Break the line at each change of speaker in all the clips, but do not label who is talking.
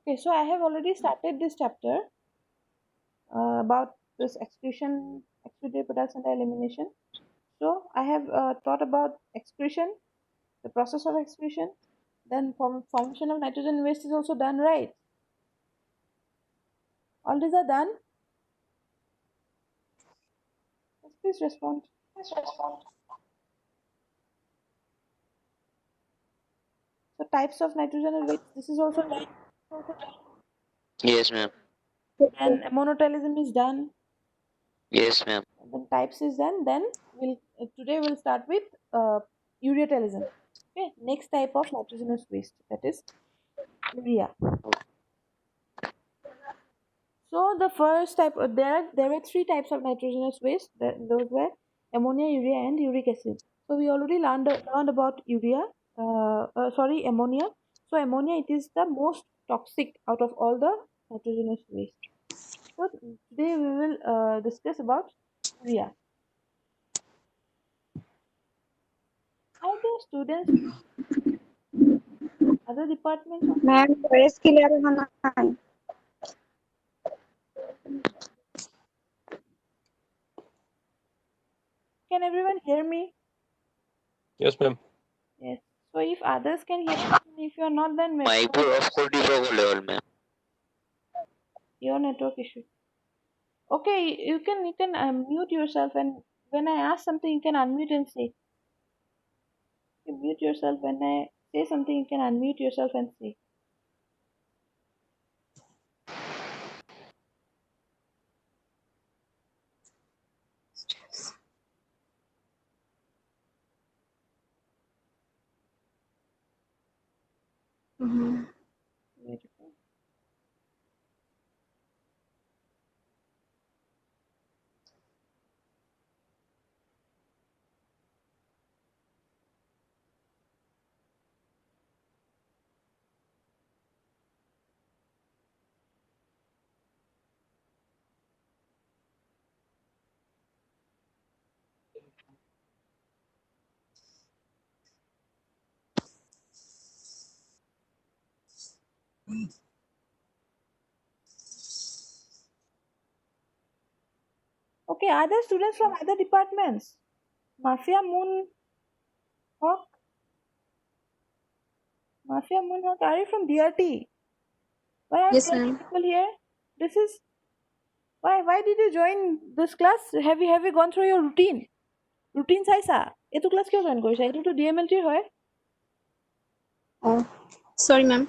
Okay, so I have already started this chapter about this excretory products and elimination. So I have taught about excretion, the process of excretion, then formation of nitrogen waste is also done, right? All these are done. Yes, please respond. So types of nitrogen waste, this is also done.
Yes, ma'am.
Then monoteleism is done.
Yes, ma'am.
And then types is done. Then today we'll start with ureatelism. Okay, next type of nitrogenous waste, that is urea. So the first type, there were three types of nitrogenous waste. Those were ammonia, urea, and uric acid. So we already learned about ammonia. So ammonia, it is the most toxic out of all the nitrogenous waste. So today we will discuss about urea. How do students other departments?
Ma'am voice clear होना है.
Can everyone hear me?
Yes, ma'am.
Yes. So if others can hear me, if you are not, then
Mic pull off कर दीजिए level में.
your network issue. Okay, you can mute yourself, and when I ask something, you can unmute and say. You can mute yourself when I say something. You can unmute yourself and say. Beautiful. Okay, are there students from other departments? Mafia Moon Hawk? Mafia Moon Hawk, are you from DRT? Why are
Yes,
DRT
ma'am.
people here? This is why did you join this class? Have you gone through your routine? Routine চাইছা? এইটো class কিয় join কৰিছা? এইটোতো DMLT হয়.
Oh, sorry, ma'am.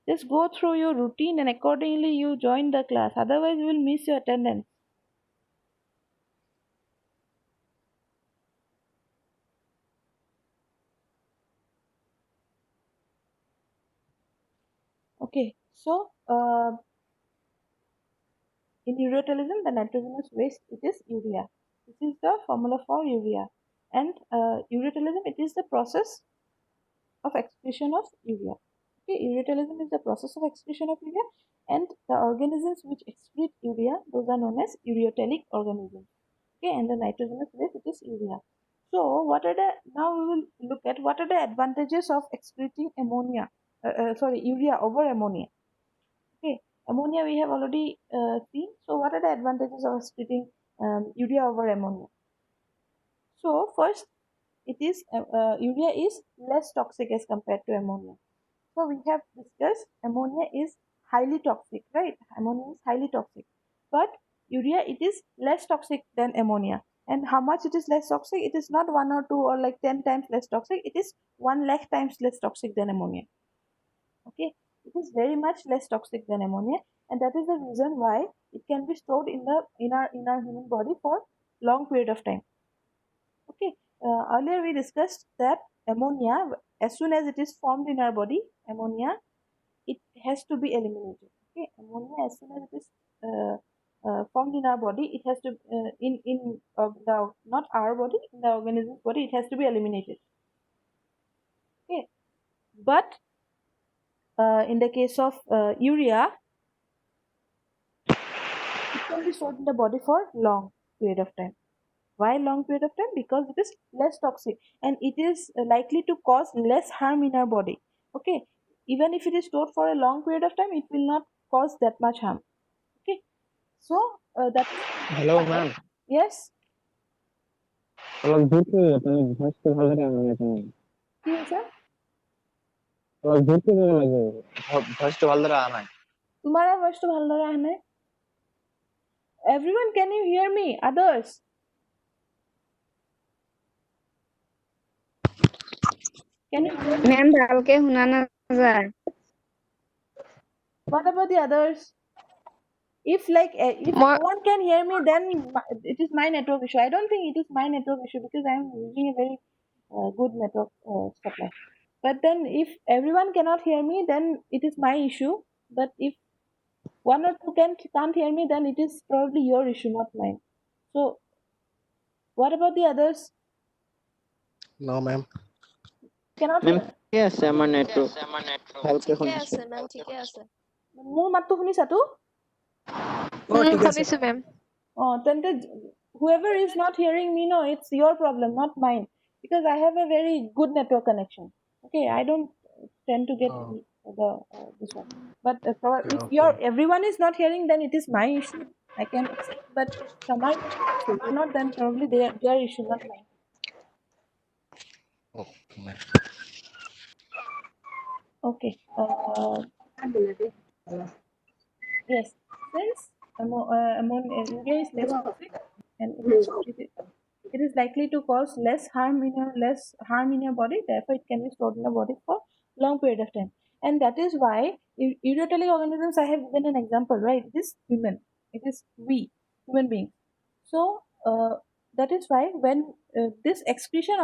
Just go through your routine and accordingly you join the class. Otherwise, you will miss your attendance. Okay, so in ureatelism, the nitrogenous waste, it is urea. This is the formula for urea. And ureatelism, it is the process of excretion of urea. Okay, ureatelism is the process of excretion of urea, and the organisms which excrete urea, those are known as ureotelic organisms. Okay, and the nitrogenous waste, it is urea. So, now we will look at what are the advantages of excreting urea over ammonia. Okay, ammonia we have already seen. So, what are the advantages of excreting urea over ammonia? So, first, urea is less toxic as compared to ammonia. So, we have discussed ammonia is highly toxic, right? Ammonia is highly toxic, but urea, it is less toxic than ammonia. And how much it is less toxic? It is not 1 or 2 or like 10 times less toxic. It is 1 lakh times less toxic than ammonia. Okay, it is very much less toxic than ammonia, and that is the reason why it can be stored in our human body for long period of time. Okay, earlier we discussed that ammonia, as soon as it is formed in our body, ammonia, it has to be eliminated. Okay, ammonia, as soon as it is formed in our body, it has to in the not our body, in the organism's body, it has to be eliminated. Okay, but in the case of urea, it can be stored in the body for long period of time. Why long period of time? Because it is less toxic and it is likely to cause less harm in our body. Okay, even if it is stored for a long period of time, it will not cause that much harm. Okay, so that is
Hello, ma'am.
yes.
অলপ দূর থেকে তুমি ভয়েসটা ভালো লাগে না তুমি
কি হৈছে?
অলপ দূর থেকে লাগে ভয়েসটা ভালো লাগে না
তোমাৰ ভয়েসটো ভালদৰে আহা নাই। Everyone, can you hear me? Others, can you hear me?
মেম ভালকে শুনা নাযায়।
What about the others? If if no one can hear me, then it is my network issue. I don't think it is my network issue because I am using a very good network supply. But then if everyone cannot hear me, then it is my issue. But if one or two can't hear me, then it is probably your issue, not mine. So what about the others?
No, ma'am.
Cannot
Ma'am,
hear?
yes, আমার network ভালকে
ঠিকে
শুনিছো
আছে মেম, ঠিকে আছে।
মোৰ মাতটো শুনিছাতো?
ঠিক আছে
শুনিছো মেম।
Then whoever is not hearing me, no, it's your problem, not mine, because I have a very good network connection. Okay, I don't tend to get this one. But if everyone is not hearing, then it is my issue. I can accept. But some are not, then probably their issue, not mine. Okay. Yes, since ammonia is less toxic and it is likely to cause less harm in your body. Therefore, it can be stored in the body for long period of time. And that is why ureotelic organisms, I have given an example, right? It is human. It is we, human beings. So that is why when this excretion,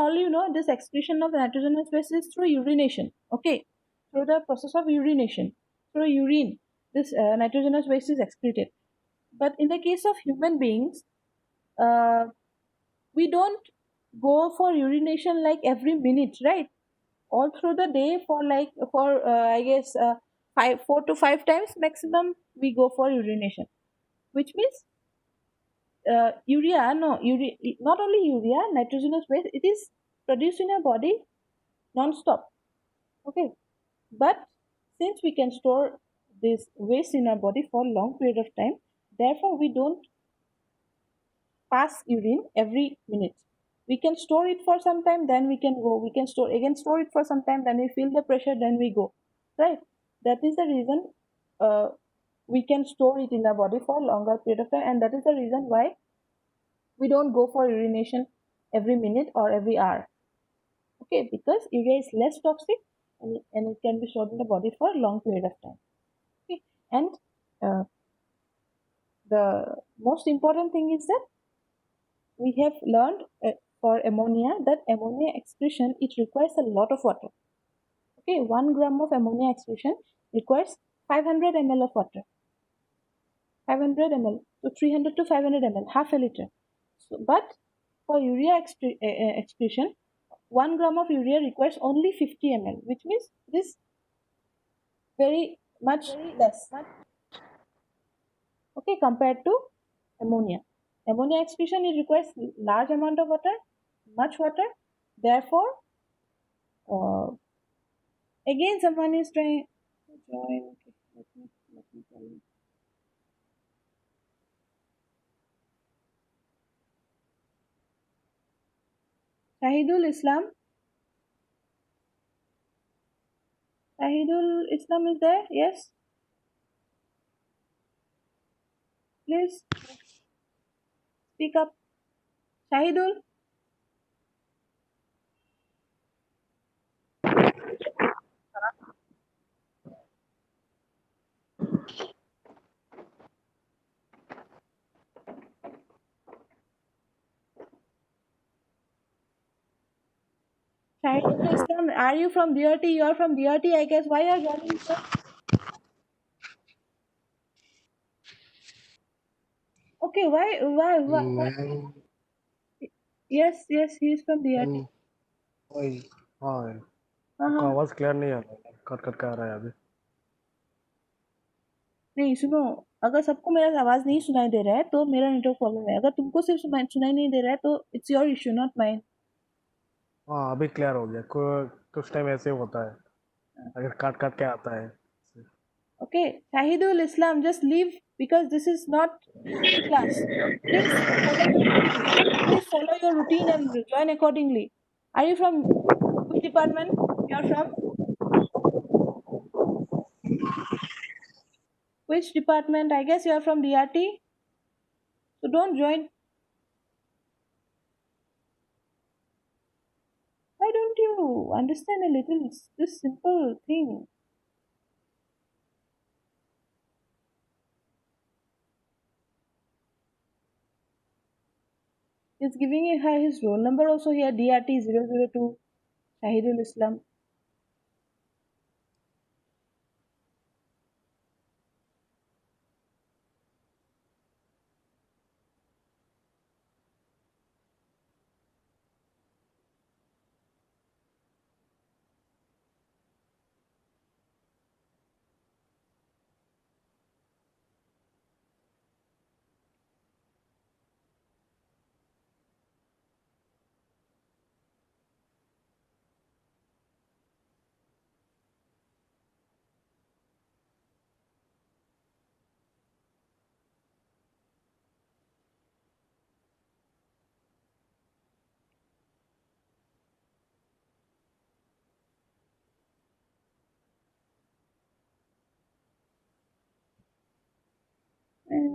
this excretion of nitrogenous waste is through urination. Okay, through the process of urination, through urine, this nitrogenous waste is excreted. But in the case of human beings, we don't go for urination like every minute, right? All through the day for I guess 4 to 5 times maximum we go for urination, which means not only urea, nitrogenous waste, it is produced in our body non-stop. Okay, but since we can store this waste in our body for a long period of time, therefore we don't pass urine every minute. We can store it for some time, then we can go. We can store it for some time, then we feel the pressure, then we go. Right? That is the reason we can store it in our body for a longer period of time, and that is the reason why we don't go for urination every minute or every hour. Okay, because urea is less toxic and it can be stored in the body for a long period of time. Okay, and the most important thing is that we have learned for ammonia that ammonia excretion, it requires a lot of water. Okay, 1 gram of ammonia excretion requires 500 ml of water. 500 ml, so 300 to 500 ml, half a liter. So, but for urea excretion, 1 gram of urea requires only 50 ml, which means it is very much less. Okay, compared to ammonia. Ammonia excretion, it requires large amount of water, much water. Therefore, again someone is trying to join. Okay, let me tell you. Shahidul Islam. Shahidul Islam is there? Yes. Please speak up. Shahidul. Shahidul Islam, are you from DRT? You are from DRT, I guess. Why are you joining, sir? Okay, why? Yes, he is from DRT.
हाँ
हाँ
आपका
हाँ
आवाज clear नहीं आ रहा cut cut के आ रहा है अभी
नहीं, सुनो, अगर सबको मेरा आवाज नहीं सुनाई दे रहा है तो मेरा नेटवर्क प्रॉब्लम है। अगर तुमको सिर्फ सुनाई नहीं दे रहा है तो it's your issue, not mine.
हाँ अभी क्लियर हो गया कुछ टाइम ऐसे होता है
अगर काट काट के आता है
Okay, Shahidul Islam, just leave because this is not the class. Please follow your routine. Please follow your routine and join accordingly. Are you from which department? You are from which department? I guess you are from DRT. So don't join. Why don't you understand a little this simple thing? He's giving his roll number also here, DRT 002, Shahidul Islam.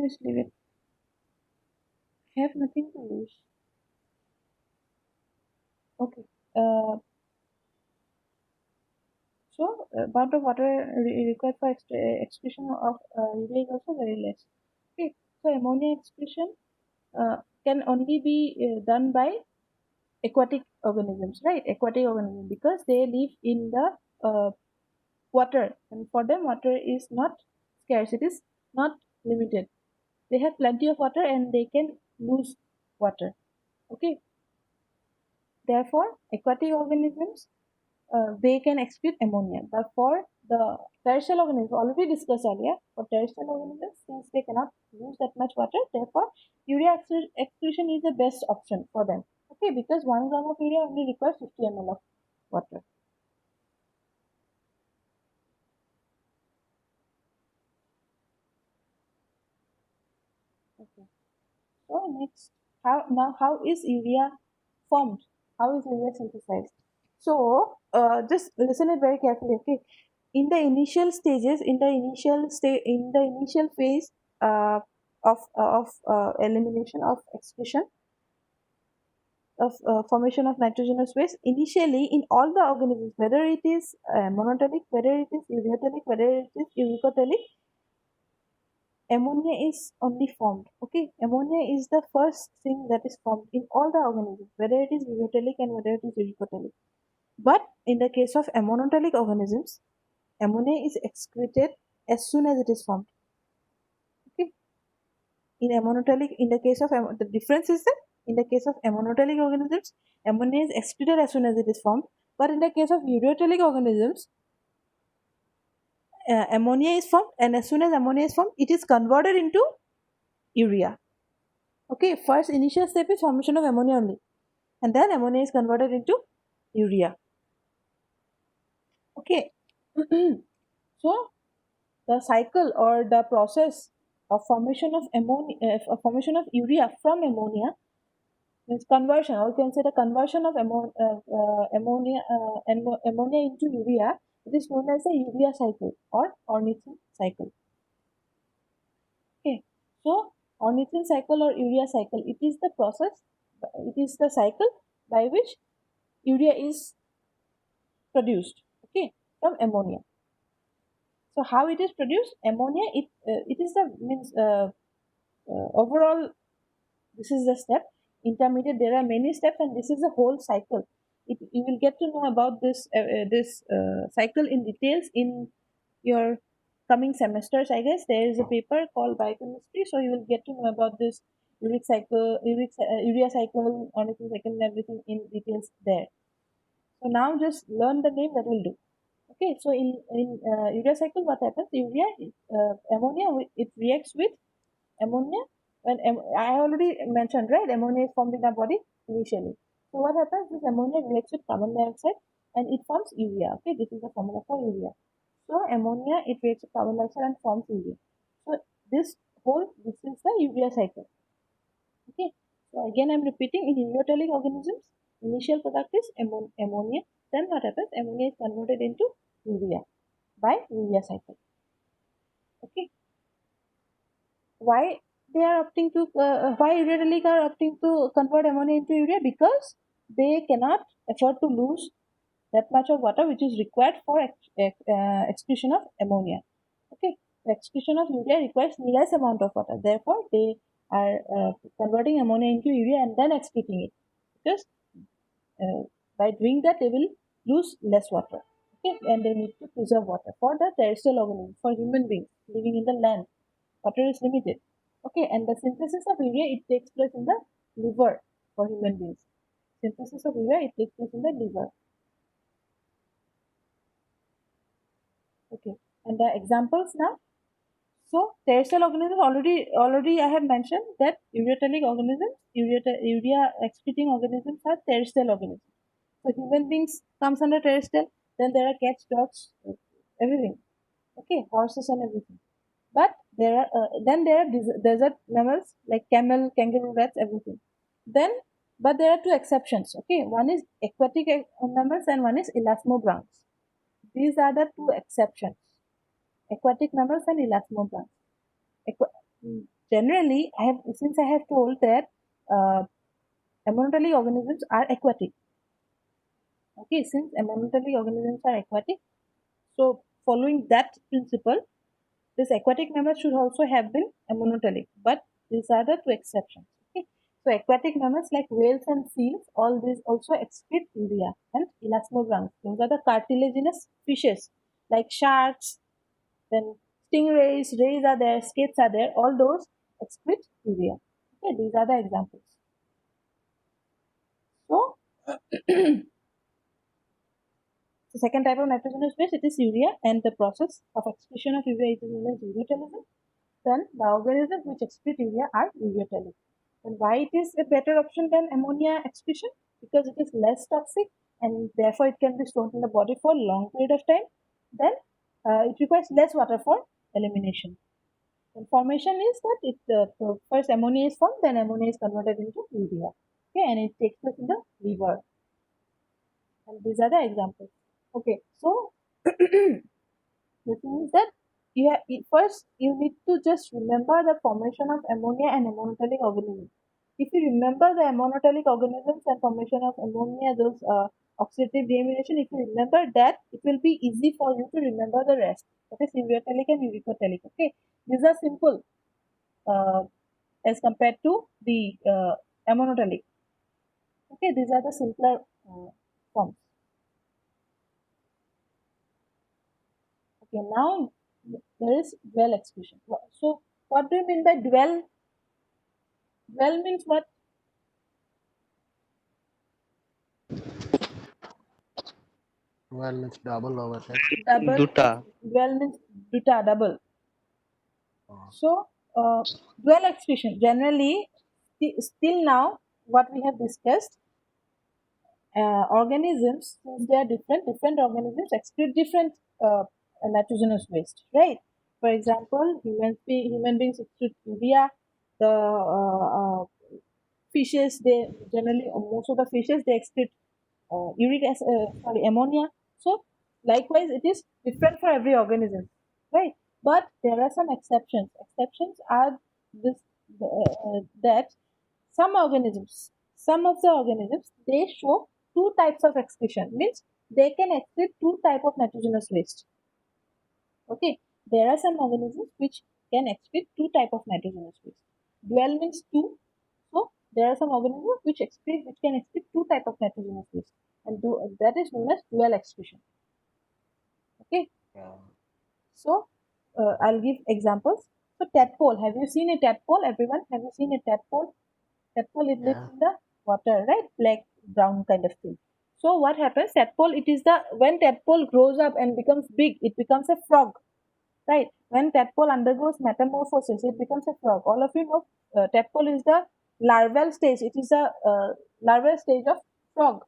Just leave it. I have nothing to lose. Okay. So, amount of water required for excretion of urea is also very less. Okay. So, ammonia excretion can only be done by aquatic organisms, right? Aquatic organisms, because they live in the water, and for them water is not scarce, it is not limited. They have plenty of water and they can lose water. Okay. Therefore, aquatic organisms they can excrete ammonia. But for the terrestrial organisms, already discussed earlier, for terrestrial organisms, since they cannot use that much water, therefore urea excretion is the best option for them. Okay, because 1 gram of urea only requires 50 ml of water. Okay. So next, how is urea formed? How is urea synthesized? So just listen it very carefully. Okay, in the initial stages, in the initial phase of elimination of excretion of formation of nitrogenous waste, initially in all the organisms, whether it is monotelic, whether it is ureotelic, whether it is uricotelic, ammonia is only formed. Okay, ammonia is the first thing that is formed in all the organisms, whether it is ureotelic and whether it is uricotelic. But in the case of ammonotelic organisms, ammonia is excreted as soon as it is formed. Okay. In the case of the difference is that in the case of ammonotelic organisms, ammonia is excreted as soon as it is formed. But in the case of ureotelic organisms, ammonia is formed, and as soon as ammonia is formed, it is converted into urea. Okay. First initial step is formation of ammonia only, and then ammonia is converted into urea. Okay. So the cycle or the process of formation of formation of urea from ammonia means conversion, or you can say the conversion of ammonia into urea. It is known as the urea cycle or Ornithine cycle. Okay, so Ornithine cycle or urea cycle, it is the process, it is the cycle by which urea is produced. Okay, from ammonia. So how it is produced? Ammonia, it is the means overall. This is the step. Intermediate, there are many steps, and this is the whole cycle. You will get to know about this cycle in details in your coming semesters. I guess there is a paper called biochemistry, so you will get to know about this urea cycle, ornithine cycle, and everything in details there. So now just learn the name, that will do. Okay, so in urea cycle, what happens? Urea, ammonia, it reacts with ammonia. When I already mentioned, right? Ammonia is formed in our body initially. So what happens? This ammonia reacts with carbon dioxide, and it forms urea. Okay, this is the formula for urea. So ammonia, it reacts with carbon dioxide and forms urea. So this is the urea cycle. Okay, so again I'm repeating, in eutelic organisms, initial product is ammonia. Then what happens? Ammonia is converted into urea by urea cycle. Okay, why they are opting to why eutelic are opting to convert ammonia into urea? Because they cannot afford to lose that much of water which is required for excretion of ammonia. Okay, the excretion of urea requires less amount of water. Therefore, they are converting ammonia into urea and then excreting it, because by doing that they will lose less water. Okay, and they need to preserve water. For the terrestrial organisms, for human beings living in the land, water is limited. Okay, and the synthesis of urea, it takes place in the liver for human beings. Synthesis of urea, it takes place in the liver. Okay, and the examples now. So terrestrial organisms, already I have mentioned that eutelic organisms, urea excreting organisms are terrestrial organisms. So human beings comes under terrestrial. Then there are cats, dogs, everything. Okay, horses and everything. But there are desert mammals like camel, kangaroo, rats, everything. Then, but there are two exceptions. Okay, one is aquatic mammals and one is elasmobranchs. These are the two exceptions: aquatic mammals and elasmobranchs. Generally, since I have told that ammonotelic organisms are aquatic. Okay, since ammonotelic organisms are aquatic, so following that principle, this aquatic mammals should also have been ammonotelic, but these are the two exceptions. Okay, so aquatic mammals like whales and seals, all these also excrete urea, and elasmobranchs, those are the cartilaginous fishes like sharks, then stingrays, rays are there, skates are there, all those excrete urea. Okay, these are the examples. So, the second type of nitrogenous waste, it is urea, and the process of excretion of urea is known as ureotelism. Then the organisms which excrete urea are ureotelic. And why it is a better option than ammonia excretion? Because it is less toxic and therefore it can be stored in the body for a long period of time. Then it requires less water for elimination. And formation is that first ammonia is formed, then ammonia is converted into urea. Okay, and it takes place in the liver. And these are the examples. Okay, so the thing is that first you need to just remember the formation of ammonia and ammonotelic organisms. If you remember the ammonotelic organisms and formation of ammonia, those oxidative deamination, if you remember that, it will be easy for you to remember the rest. That is ureotelic and uricotelic. Okay, these are simple as compared to the ammonotelic. Okay, these are the simpler forms. Okay, now there is dwell excretion. So, what do you mean by dwell? Dwell means what?
Well, means double overtake.
Double.
Duta.
Dwell means duta, double.
Oh.
So, dwell excretion. Generally, still now, what we have discussed, organisms, since they are different organisms excrete different nitrogenous waste, right? For example, human beings excrete urea. The fishes, they generally, most of the fishes, they excrete ammonia. So likewise, it is different for every organism, right? But there are some exceptions. Exceptions are this that some of the organisms, they show two types of excretion. Means they can excrete two type of nitrogenous waste. Okay, there are some organisms which can excrete two type of nitrogenous waste. Dwell means two. So there are some organisms which can excrete two type of nitrogenous waste, and that is known as dual excretion. Okay.
Yeah.
So I'll give examples. So tadpole. Have you seen a tadpole? Everyone, have you seen a tadpole? Tadpole, it lives in the water, right? Black, brown kind of thing. So what happens? Tadpole, when tadpole grows up and becomes big, it becomes a frog, right? When tadpole undergoes metamorphosis, it becomes a frog. All of you know tadpole is the larval stage. It is the larval stage of frog.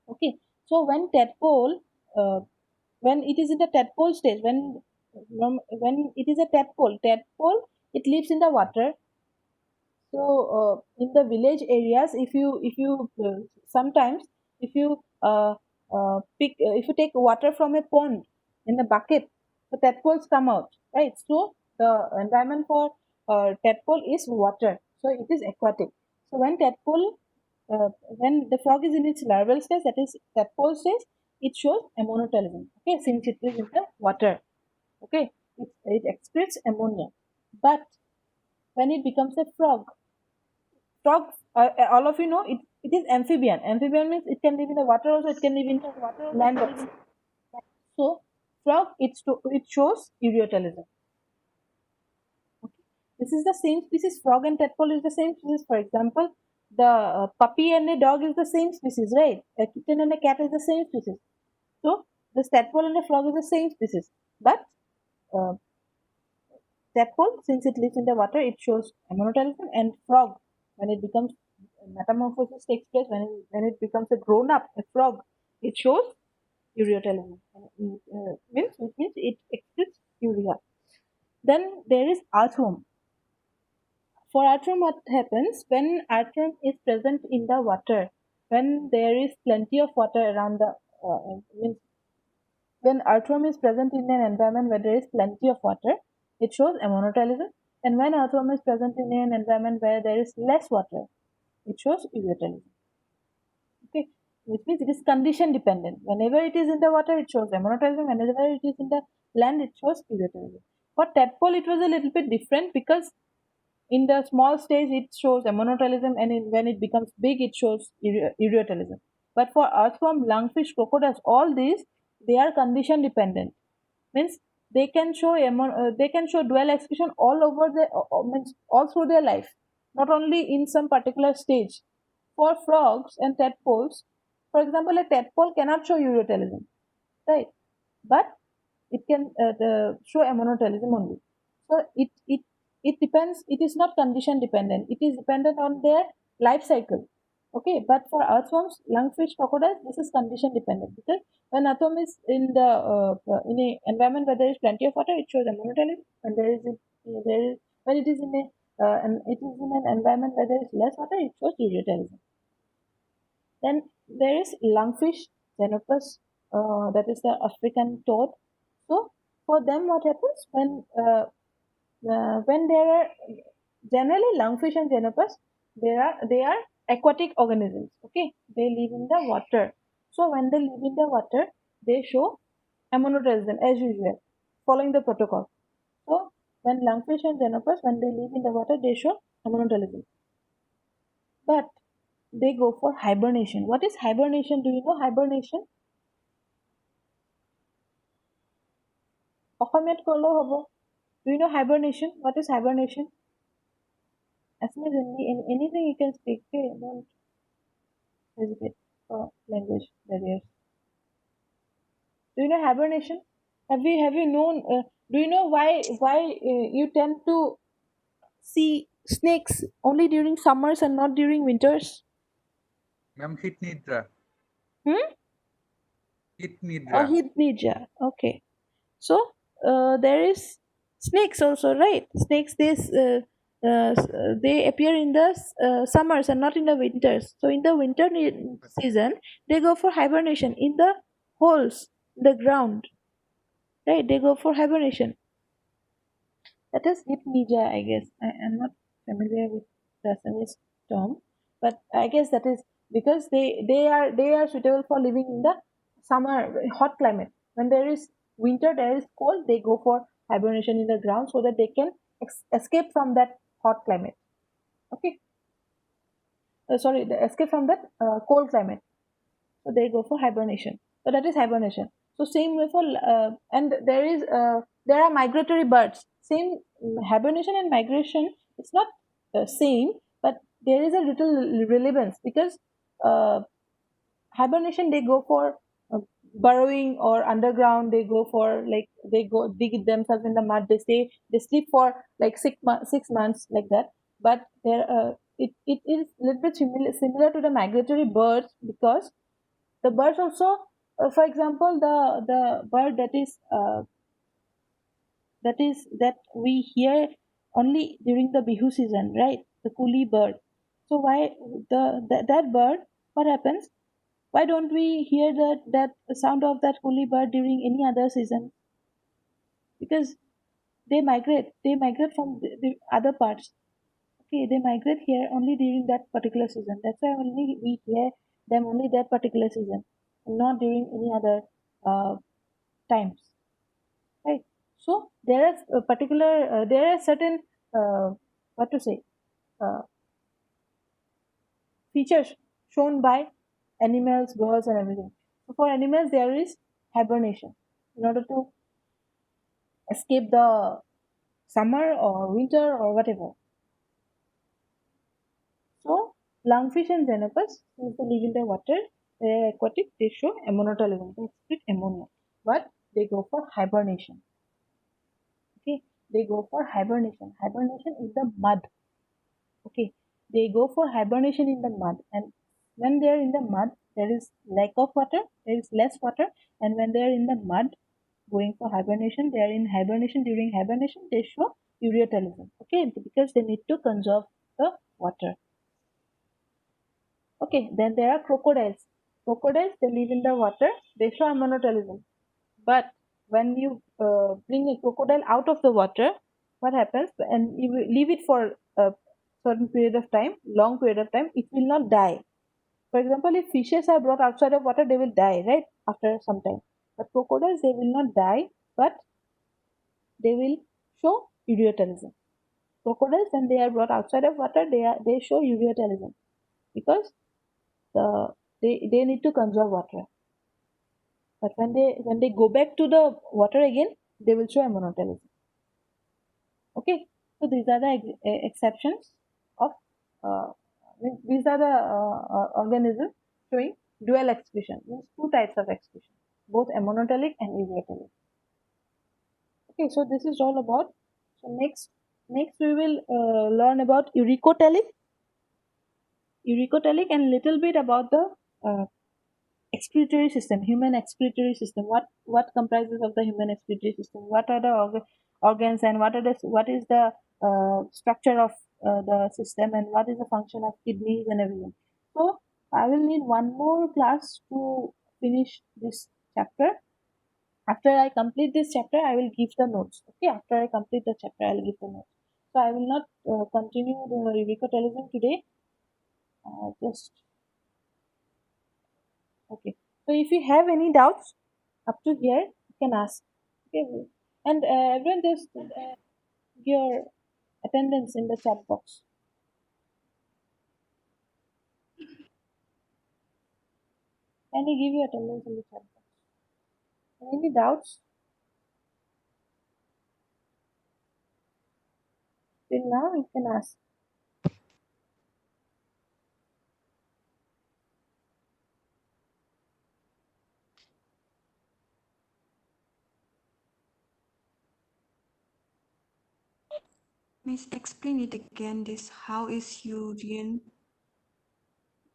Okay. So when tadpole, when it is in the tadpole stage, when it is a tadpole, it lives in the water. So in the village areas, if you sometimes if you if you take water from a pond in a bucket, the tadpoles come out, right? So the environment for tadpole is water, so it is aquatic. So when the frog is in its larval stage, that is tadpole stage, it shows ammonotalism. Okay, since it is in the water, okay, it excretes ammonia. But when it becomes a frog, all of you know, it is amphibian. Amphibian means it can live in the water also, it can live in land also. So frog, it shows ureotalism. Okay. This is the same species. Frog and tadpole is the same species. For example, the puppy and a dog is the same species, right? A kitten and a cat is the same species. So the tadpole and a frog is the same species. But uh, tadpole, since it lives in the water, it shows ammonotalism, and frog, when it becomes metamorphosis takes place, when it becomes a grown up, a frog, it shows ureotalism. Which means it excretes urea. Then there is earthworm. For earthworm, what happens when earthworm is present in the water? When there is plenty of water around the means when earthworm is present in an environment where there is plenty of water, it shows ammonotalism. And when earthworm is present in an environment where there is less water, it shows ureotalism. Okay, which means it is condition dependent. Whenever it is in the water, it shows ammonotalism. Whenever it is in the land, it shows ureotalism. For tadpole, it was a little bit different because in the small stage it shows ammonotalism, and when it becomes big, it shows ureotalism. But for earthworm, lungfish, crocodiles, all these, they are condition dependent. Means they can show dual excretion all over the means all through their life, not only in some particular stage. For frogs and tadpoles, for example, a tadpole cannot show ureotalism, right? But it can show ammonotalism only. So it depends. It is not condition dependent. It is dependent on their life cycle. Okay, but for earthworms, lungfish, crocodiles, this is condition dependent, because when earthworm is in a environment where there is plenty of water, it shows ammonotalism. When when it is in an environment where there is less water, it shows ureotalism. Then there is lungfish, xenopus, that is the African toad. So for them, what happens when there are generally lungfish and xenopus, they are aquatic organisms. Okay, they live in the water. So when they live in the water, they show ammonotalism as usual, following the protocol. So when lungfish and xenopus, when they live in the water, they show ammonotalism. But they go for hibernation. What is hibernation? Do you know hibernation? অসমীয়াত ক'লেও হ'ব. Do you know hibernation? What is hibernation? As soon as anything you can speak, okay? Don't hesitate for language barriers. Do you know hibernation? Have you known? Do you know why you tend to see snakes only during summers and not during winters?
Ma'am, hit nidra. Hit nidra.
Oh, heat nidra. Okay. So there is snakes also, right? Snakes, they appear in the summers and not in the winters. So in the winter season, they go for hibernation in the holes in the ground, right? They go for hibernation. That is hypnea, I guess. I am not familiar with the Assamese term, but I guess that is because they are suitable for living in the summer hot climate. When there is winter, there is cold, they go for hibernation in the ground so that they can escape from that hot climate. Okay, sorry, escape from that cold climate. So they go for hibernation. So that is hibernation. So same way for and there are migratory birds. Same hibernation and migration. It's not same, but there is a little relevance because hibernation, they go for burrowing or underground. They go for they go dig themselves in the mud. They sleep for like 6 months like that. But there it is a little bit similar to the migratory birds, because The birds also, for example, the bird that we hear only during the Bihu season, right? The coolie bird. So why that bird? What happens? Why don't we hear that sound of that coolie bird during any other season? Because they migrate. They migrate from the other parts. Okay, they migrate here only during that particular season. That's why only we hear them only that particular season, not during any other times, right? So there are there are certain what to say uh, features shown by animals, birds, and everything. So for animals, there is hibernation in order to escape the summer or winter or whatever. So lungfish and xenopus, since they live in the water, they are aquatic, they show ammonotalism, they excrete ammonia, but they go for hibernation. Okay, they go for hibernation. Hibernation is the mud. Okay, they go for hibernation in the mud, and when they are in the mud, there is lack of water, there is less water, and when they are in the mud, going for hibernation, they are in hibernation. During hibernation, they show ureotelism. Okay, because they need to conserve the water. Okay, then there are crocodiles. Crocodiles, they live in the water, they show ammonotalism. But when you bring a crocodile out of the water, what happens? And you leave it for a certain period of time, long period of time, it will not die. For example, if fishes are brought outside of water, they will die, right? After some time. But crocodiles, they will not die, but they will show ureotelism. Crocodiles, when they are brought outside of water, they show ureotelism because they need to conserve water. But when they go back to the water again, they will show ammonotalism. Okay, so these are the exceptions of these are the organisms showing dual excretion, means two types of excretion, both ammonotelic and ureotelic. Okay, so this is all about. So next we will learn about uricotelic, and little bit about the excretory system, human excretory system. What comprises of the human excretory system? What are the organs, and what is the structure of the system, and what is the function of kidneys and everything? So I will need one more class to finish this chapter. After I complete this chapter, I will give the notes. Okay, after I complete the chapter, I will give the notes. So I will not continue the uricotalism today. Just okay. So if you have any doubts up to here, you can ask. Okay, and everyone just your attendance in the chat box. Can I give you attendance in the chat box? Any doubts? Till now, you can ask.
Miss, explain it again. This how is Urian?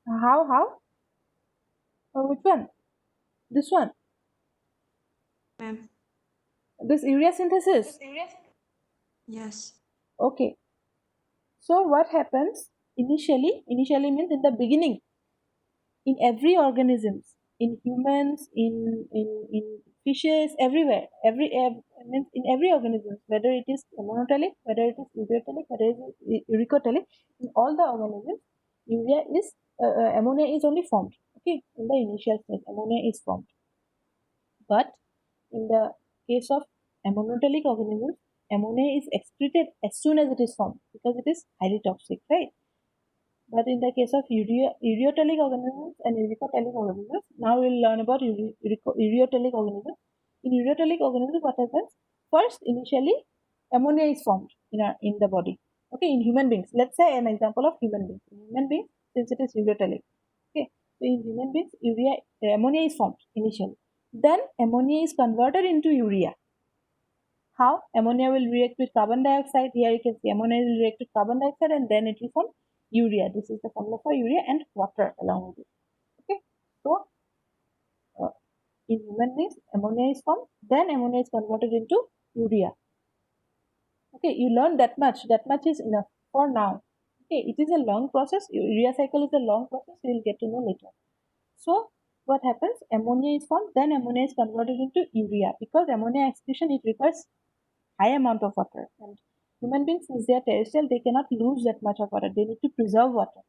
How? Which one? This one.
Ma'am.
This urea synthesis.
Yes.
Okay. So what happens initially? Initially means in the beginning. In every organisms, in humans, in fishes, everywhere. Means in every organism, whether it is monotelic, whether it is ureotelic, whether it is uricotelic, in all the organisms, urea is ammonia is only formed. Okay, in the initial stage, ammonia is formed. But in the case of ammonotelic organisms, ammonia is excreted as soon as it is formed because it is highly toxic, right? But in the case of ureotelic organisms and uricotelic organisms, now we'll learn about ureotelic organisms. In ureotelic organisms, what happens? First, initially, ammonia is formed in the body. Okay, in human beings. Let's say an example of human beings. In human beings, since it is ureotelic. Okay, so in human beings, ammonia is formed initially. Then ammonia is converted into urea. How? Ammonia will react with carbon dioxide. Here you can see ammonia will react with carbon dioxide and then it will form urea. This is the formula for urea and water along with it. Okay. So in human beings, ammonia is formed, then ammonia is converted into urea. Okay, you learned that much. That much is enough for now. Okay, it is a long process. Urea cycle is a long process. You will get to know later. So what happens? Ammonia is formed, then ammonia is converted into urea. Because ammonia excretion, it requires high amount of water. And human beings, since they are terrestrial, they cannot lose that much of water. They need to preserve water.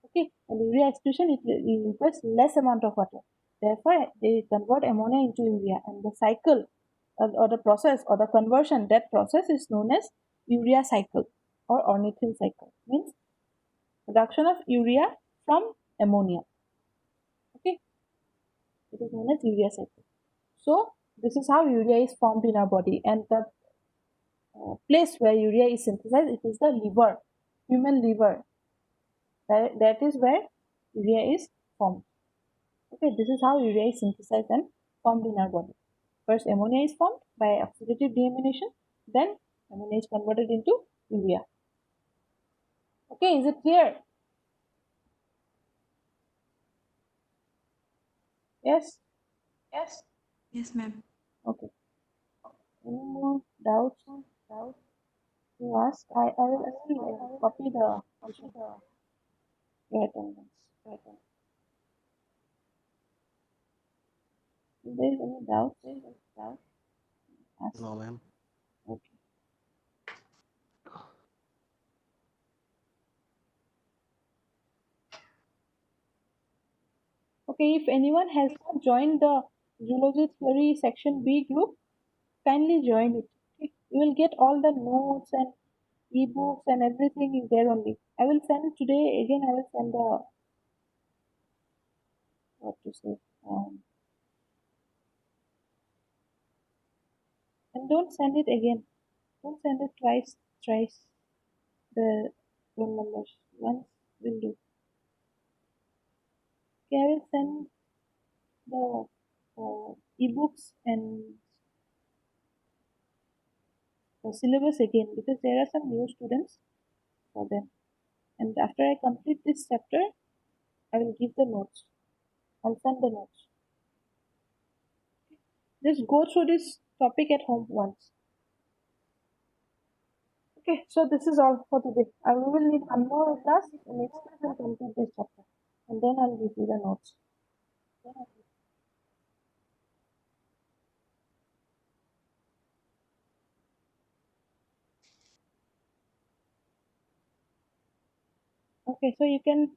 Okay, and urea excretion, it requires less amount of water. Therefore, they convert ammonia into urea, and the cycle or the process or the conversion, that process is known as urea cycle or ornithine cycle. Means production of urea from ammonia. Okay, it is known as urea cycle. So this is how urea is formed in our body, and the place where urea is synthesized, it is the liver, human liver. That is where urea is formed. Okay, this is how urea is synthesized and formed in our body. First, ammonia is formed by oxidative deamination, then ammonia is converted into urea. Okay, is it clear? Yes? Yes?
Yes, ma'am.
Okay. Any more doubts? To ask? I will copy the question. Your attendance. If there is any doubt, ask.
No, ma'am.
Okay. Okay, if anyone has not joined the Zoology Theory Section B group, kindly join it. Okay? You will get all the notes and ebooks and everything is there only. I will send today again. I will send the what to say. And don't send it again. Don't send it twice. The phone numbers. Once will do. Okay, I will send the ebooks and the syllabus again because there are some new students for them. And after I complete this chapter, I will give the notes. I'll send the notes. Just go through this topic at home once. Okay, so this is all for today. I will need one more class. The next class I'll complete this chapter. And then I'll give you the notes. Okay, so you can